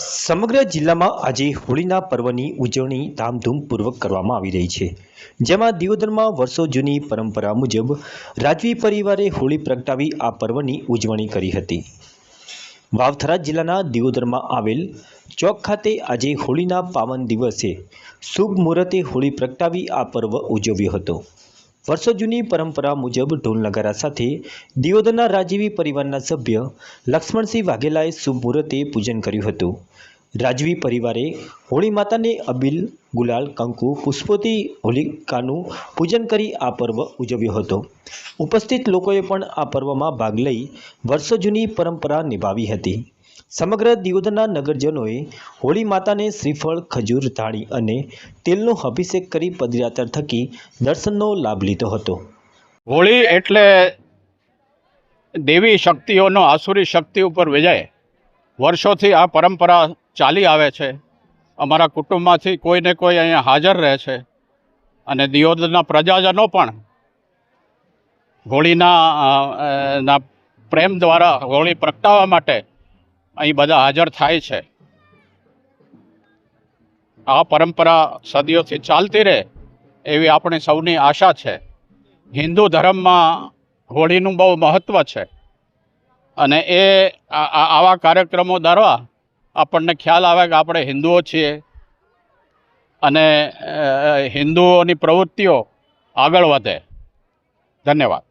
સમગ્ર જિલ્લામાં આજે હોળીના પર્વની ઉજવણી ધામધૂમપૂર્વક કરવામાં આવી રહી છે, જેમાં દિયોદરમાં વર્ષો જૂની પરંપરા મુજબ રાજવી પરિવારે હોળી પ્રગટાવી આ પર્વની ઉજવણી કરી હતી. વાવથરા જિલ્લાના દિયોદરમાં આવેલ ચોક ખાતે આજે હોળીના પાવન દિવસે શુભ મુહૂર્તે હોળી પ્રગટાવી આ પર્વ ઉજવ્યો હતો. વર્ષો જૂની પરંપરા મુજબ ઢોલ નગારા સાથે દિયોદરના રાજવી પરિવારના સભ્ય લક્ષ્મણસિંહ વાઘેલાએ શુભ મુહૂર્તે પૂજન કર્યું હતું. રાજવી પરિવારે હોળી માતાને અબીલ, ગુલાલ, કંકુ, પુષ્પોથી હોલિકાનું પૂજન કરી આ પર્વ ઉજવ્યો હતો. ઉપસ્થિત લોકોએ પણ આ પર્વમાં ભાગ લઈ વર્ષો જૂની પરંપરા નિભાવી હતી. સમગ્ર દિયોદરના નગરજનોએ હોળી માતાને શ્રીફળ, ખજૂર, ધાણી અને તેલનો અભિષેક કરી પદયાત્રા થકી દર્શનનો લાભ લીધો હતો. હોળી એટલે દેવી શક્તિઓનો આસુરી શક્તિ ઉપર વિજય. વર્ષોથી આ પરંપરા ચાલી આવે છે. અમારા કુટુંબમાંથી કોઈને કોઈ અહીંયા હાજર રહે છે અને દિયોદરના પ્રજાજનો પણ હોળીના પ્રેમ દ્વારા હોળી પ્રગટાવવા માટે અહીં બધા હાજર થાય છે. આ પરંપરા સદીઓથી ચાલતી રહે એવી આપણી સૌની આશા છે. હિન્દુ ધર્મમાં હોળીનું બહુ મહત્ત્વ છે અને આવા કાર્યક્રમો દ્વારા આપણને ખ્યાલ આવે કે આપણે હિન્દુઓ છીએ અને હિન્દુઓની પ્રવૃત્તિઓ આગળ વધે. ધન્યવાદ.